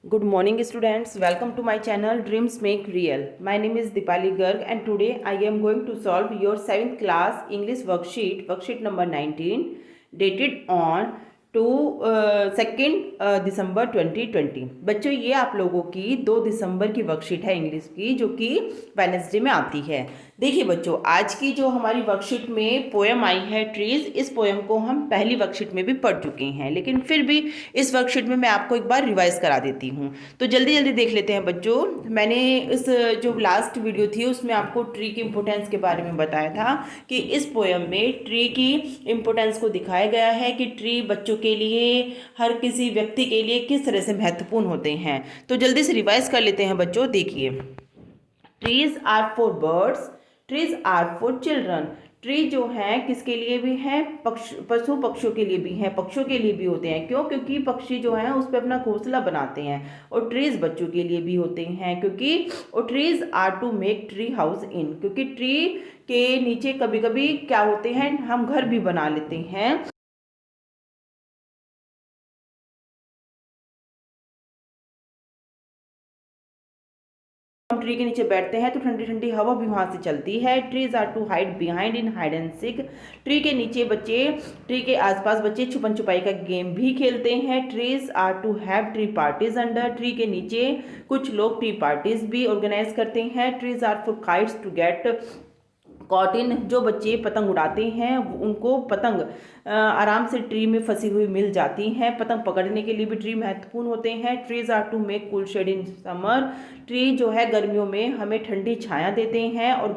Good morning, students. Welcome to my channel Dreams Make Real. My name is Dipali Garg, and today I am going to solve your 7th class English worksheet number 19, dated on 2 दिसंबर 2020। बच्चों, ये आप लोगों की 2 दिसंबर की worksheet है English की, जो कि वेडनेसडे में आती है। देखिए बच्चों, आज की जो हमारी वर्कशीट में पोएम आई है ट्रीज, इस पोएम को हम पहली वर्कशीट में भी पढ़ चुके हैं, लेकिन फिर भी इस वर्कशीट में मैं आपको एक बार रिवाइज करा देती हूँ। तो जल्दी जल्दी देख लेते हैं बच्चों। मैंने इस जो लास्ट वीडियो थी उसमें आपको ट्री की इम्पोर्टेंस के बारे में बताया था कि इस पोएम में ट्री की इम्पोर्टेंस को दिखाया गया है कि ट्री बच्चों के लिए, हर किसी व्यक्ति के लिए किस तरह से महत्वपूर्ण होते हैं। तो जल्दी से रिवाइज कर लेते हैं बच्चों। देखिए, trees are for birds, trees are for children. Tree जो है किसके लिए भी है? पशु पक्षियों के लिए भी है, पक्षियों के लिए भी होते हैं। क्यों? क्योंकि पक्षी जो है उस पर अपना घोंसला बनाते हैं। और ट्रीज बच्चों के लिए भी होते हैं, क्योंकि और trees are to make tree house in, क्योंकि ट्री के नीचे कभी कभी क्या होते हैं, हम घर भी बना लेते हैं। हम ट्री के नीचे बैठते हैं तो ठंडी ठंडी हवा भी वहां से चलती है। Trees are to hide behind in hide and seek. Tree के नीचे बच्चे, ट्री के आसपास बच्चे छुपन छुपाई का गेम भी खेलते हैं। Trees are to have tree parties under. Tree के नीचे कुछ लोग ट्री पार्टीज भी ऑर्गेनाइज करते हैं। Trees are for kites to get caught in. जो बच्चे पतंग उड़ाते हैं उनको पतंग आराम से ट्री में फंसी हुई मिल जाती हैं। पतंग पकड़ने के लिए भी ट्री महत्वपूर्ण होते हैं। Trees are to make cool shade in summer. Tree जो है गर्मियों में हमें ठंडी छाया देते हैं, और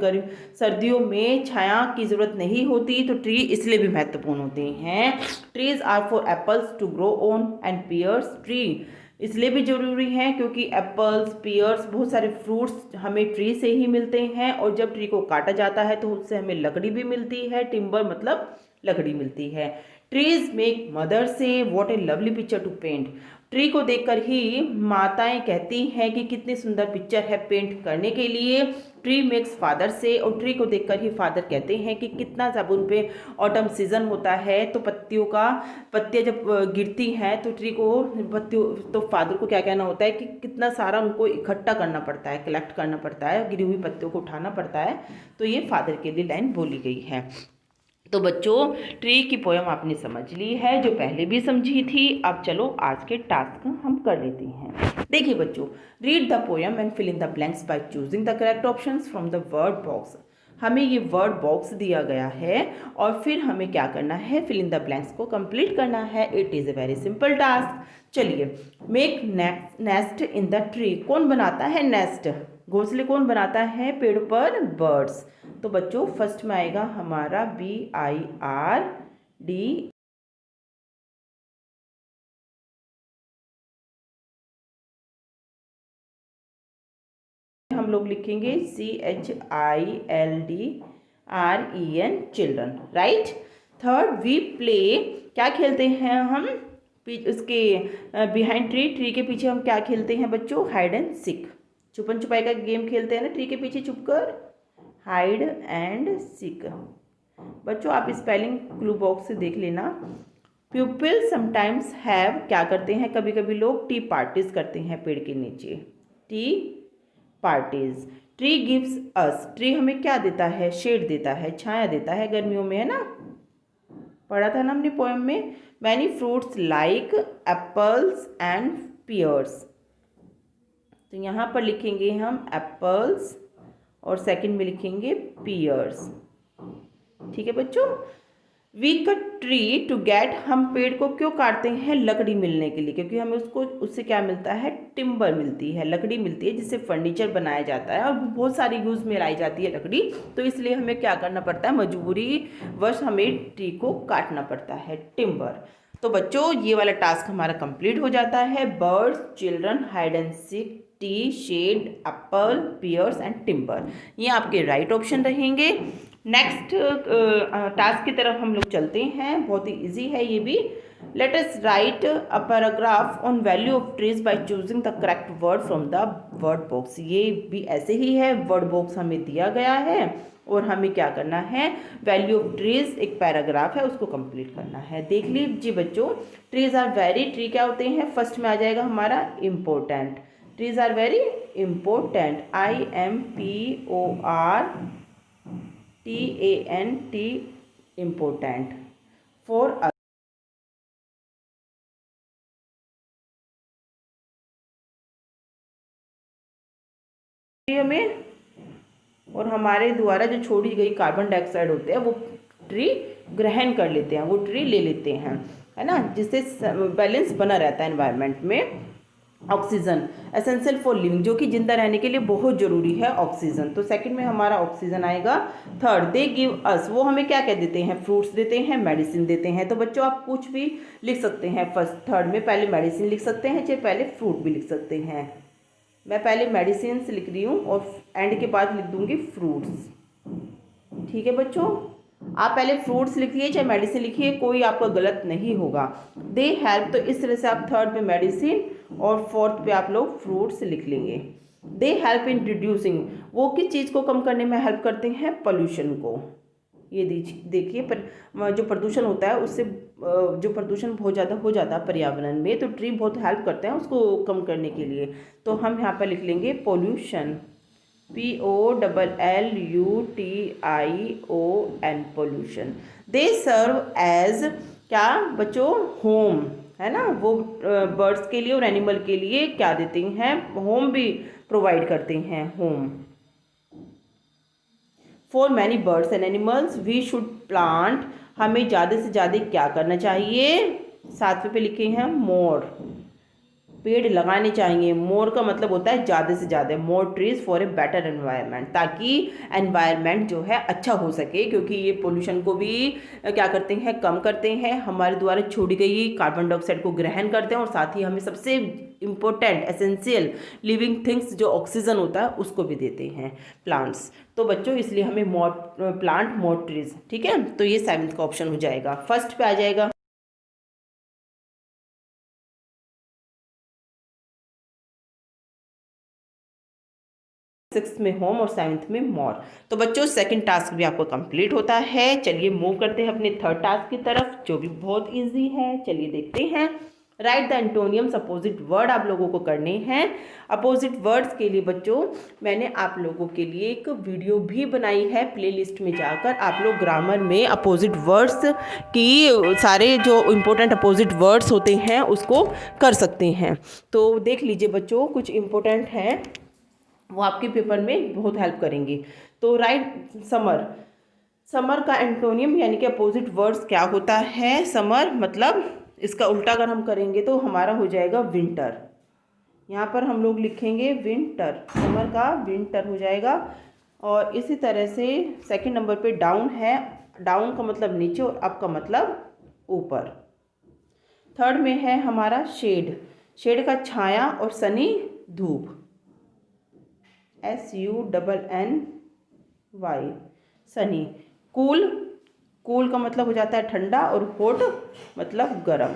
सर्दियों में छाया की ज़रूरत नहीं होती, तो ट्री इसलिए भी महत्वपूर्ण होते हैं। Trees are for apples to grow on and pears. Tree इसलिए भी ज़रूरी है क्योंकि एप्पल्स, पियर्स, बहुत सारे फ्रूट्स हमें ट्री से ही मिलते हैं, और जब ट्री को काटा जाता है तो उससे हमें लकड़ी भी मिलती है। टिम्बर मतलब लकड़ी मिलती है। ट्रीज मेक मदर से what a lovely picture to paint. Tree को देखकर ही माताएं कहती हैं कि कितनी सुंदर पिक्चर है पेंट करने के लिए। ट्री मेक्स फादर से, और ट्री को देखकर ही फादर कहते हैं कि कितना जब उन पे ऑटम सीजन होता है तो पत्तियां जब गिरती हैं तो ट्री को पत्तियों, तो फादर को क्या कहना होता है कि कितना सारा उनको इकट्ठा करना पड़ता है, कलेक्ट करना पड़ता है, गिरी हुई पत्तियों को उठाना पड़ता है। तो ये फादर के लिए लाइन बोली गई है। तो बच्चों, ट्री की पोयम आपने समझ ली है, जो पहले भी समझी थी। अब चलो आज के टास्क हम कर लेते हैं। देखिए बच्चों, read the poem and fill in the blanks by choosing the correct options from the word box. हमें ये वर्ड बॉक्स दिया गया है और फिर हमें क्या करना है, फिल इन द ब्लैंक्स को कंप्लीट करना है। It is a very simple task. चलिए, make nest in the tree. कौन बनाता है नेस्ट? घोंसले कौन बनाता है पेड़ पर? बर्ड्स। तो बच्चों, फर्स्ट में आएगा हमारा BIRD। हम लोग लिखेंगे CHILDREN, children, right. Third, we play. क्या खेलते हैं हम? उसके बिहाइंड ट्री के पीछे हम क्या खेलते हैं बच्चों? हाइड एंड सीक, छुपन छुपाई का गेम खेलते हैं ना ट्री के पीछे छुपकर, हाइड एंड सीक। बच्चों, आप स्पेलिंग क्लू बॉक्स से देख लेना। पीपल समटाइम्स हैव, क्या करते हैं कभी कभी लोग? टी पार्टीज करते हैं पेड़ के नीचे, tea parties. Tree gives us, tree हमें क्या देता है? शेड देता है, छाया देता है गर्मियों में, है ना, पढ़ा था ना हमने पोएम में। Many fruits like apples and pears. तो यहाँ पर लिखेंगे हम एप्पल्स और सेकंड में लिखेंगे पियर्स। ठीक है बच्चों। We cut tree to get, हम पेड़ को क्यों काटते हैं? लकड़ी मिलने के लिए, क्योंकि हमें उससे क्या मिलता है? टिम्बर मिलती है, लकड़ी मिलती है, जिससे फर्नीचर बनाया जाता है और बहुत सारी यूज़ में लाई जाती है लकड़ी। तो इसलिए हमें क्या करना पड़ता है? मजबूरी वश हमें ट्री को काटना पड़ता है, टिम्बर। तो बच्चों, ये वाला टास्क हमारा कंप्लीट हो जाता है। Birds, children, hide and seek, tea, shade, apple, pears and timber, ये आपके राइट ऑप्शन रहेंगे। नेक्स्ट टास्क की तरफ हम लोग चलते हैं। बहुत ही इजी है ये भी। Let us write a paragraph on value of trees by choosing the correct word from the word box. ये भी ऐसे ही है, word box हमें दिया गया है और हमें क्या करना है, वैल्यू ऑफ ट्रीज एक पैराग्राफ है उसको कंप्लीट करना है। देख लीजिए बच्चों, ट्रीज आर वेरी, ट्री क्या होते हैं, फर्स्ट में आ जाएगा हमारा important, trees are very important, IMPORTANT, important for में, और हमारे द्वारा जो छोड़ी गई कार्बन डाइऑक्साइड होते हैं वो ट्री ग्रहण कर लेते हैं, वो ट्री ले लेते हैं, है ना, जिससे बैलेंस बना रहता है एनवायरनमेंट में। ऑक्सीजन एसेंशियल फॉर लिविंग, जो कि जिंदा रहने के लिए बहुत जरूरी है ऑक्सीजन, तो सेकंड में हमारा ऑक्सीजन आएगा। थर्ड, दे गिव अस, वो हमें क्या कह देते हैं, फ्रूट्स देते हैं, मेडिसिन देते हैं। तो बच्चों आप कुछ भी लिख सकते हैं, फर्स्ट थर्ड में पहले मेडिसिन लिख सकते हैं, चाहे पहले फ्रूट भी लिख सकते हैं। मैं पहले मेडिसिन लिख रही हूँ और एंड के बाद लिख दूंगी फ्रूट्स, ठीक है बच्चों। आप पहले फ्रूट्स लिखिए चाहे मेडिसिन लिखिए, कोई आपका गलत नहीं होगा। दे हेल्प, तो इस तरह से आप थर्ड पे मेडिसिन और फोर्थ पे आप लोग फ्रूट्स लिख लेंगे। दे हेल्प इन रिड्यूसिंग, वो किस चीज़ को कम करने में हेल्प करते हैं, पोल्यूशन को। ये देखिए पर जो प्रदूषण होता है उससे जो प्रदूषण बहुत ज़्यादा हो जाता है पर्यावरण में, तो ट्री बहुत हेल्प करते हैं उसको कम करने के लिए। तो हम यहाँ पर लिख लेंगे पोल्यूशन, POLLUTION, पोल्यूशन। दे सर्व एज, क्या बच्चों, होम, है ना, वो बर्ड्स के लिए और एनिमल के लिए क्या देते हैं, होम भी प्रोवाइड करते हैं, home for many birds and animals. We should plant, हमें ज़्यादा से ज़्यादा क्या करना चाहिए, सातवें पे लिखे हैं मोर, पेड़ लगाने चाहिए। मोर का मतलब होता है ज़्यादा से ज़्यादा, more trees for a better environment, ताकि एनवायरनमेंट जो है अच्छा हो सके, क्योंकि ये पोल्यूशन को भी क्या करते हैं, कम करते हैं, हमारे द्वारा छोड़ी गई कार्बन डाइऑक्साइड को ग्रहण करते हैं, और साथ ही हमें सबसे इम्पोर्टेंट एसेंशियल लिविंग थिंग्स जो ऑक्सीजन होता है उसको भी देते हैं प्लांट्स। तो बच्चों इसलिए हमें मोर प्लांट, मोर ट्रीज, ठीक है। तो ये 7th का ऑप्शन हो जाएगा, फर्स्ट पे आ जाएगा। सिक्स में होम और 7th में मोर। तो बच्चों सेकंड टास्क भी आपको कंप्लीट होता है। चलिए मूव करते हैं अपने थर्ड टास्क की तरफ, जो भी बहुत इजी है। चलिए देखते हैं। राइट द एंटोनियम्स, अपोजिट वर्ड आप लोगों को करने हैं। अपोजिट वर्ड्स के लिए बच्चों मैंने आप लोगों के लिए एक वीडियो भी बनाई है, प्लेलिस्ट में जाकर आप लोग ग्रामर में अपोजिट वर्ड्स की सारे जो इम्पोर्टेंट अपोजिट वर्ड्स होते हैं उसको कर सकते हैं। तो देख लीजिए बच्चों, कुछ इम्पोर्टेंट हैं वो आपके पेपर में बहुत हेल्प करेंगे। तो राइट समर, समर का एंटोनियम यानी कि अपोजिट वर्ड्स क्या होता है, समर मतलब इसका उल्टा अगर हम करेंगे तो हमारा हो जाएगा विंटर। यहाँ पर हम लोग लिखेंगे विंटर, समर का विंटर हो जाएगा। और इसी तरह से सेकंड नंबर पे डाउन है, डाउन का मतलब नीचे और अप का मतलब ऊपर। थर्ड में है हमारा शेड, शेड का छाया और सनी धूप, SUNNY, सनी। कूल, कूल का मतलब हो जाता है ठंडा, और हॉट मतलब गर्म।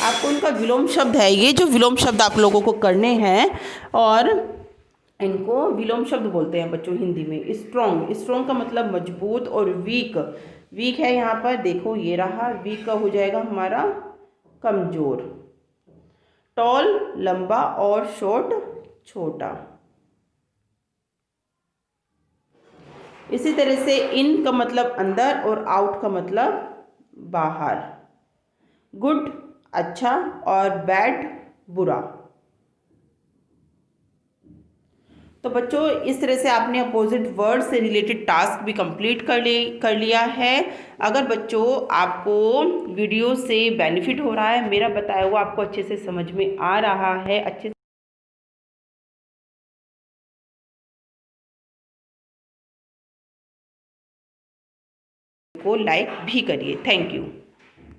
आपको इनका विलोम शब्द है, ये जो विलोम शब्द आप लोगों को करने हैं, और इनको विलोम शब्द बोलते हैं बच्चों हिंदी में। स्ट्रॉन्ग, स्ट्रॉन्ग का मतलब मजबूत, और वीक, वीक है यहाँ पर देखो ये रहा, वीक का हो जाएगा हमारा कमजोर। टॉल लंबा, और शॉर्ट छोटा। इसी तरह से इन का मतलब अंदर और आउट का मतलब बाहर। गुड अच्छा, और बैड बुरा। तो बच्चों इस तरह से आपने अपोजिट वर्ड से रिलेटेड टास्क भी कंप्लीट कर लिया है। अगर बच्चों आपको वीडियो से बेनिफिट हो रहा है, मेरा बताया हुआ आपको अच्छे से समझ में आ रहा है, अच्छे को लाइक भी करिए। Thank you.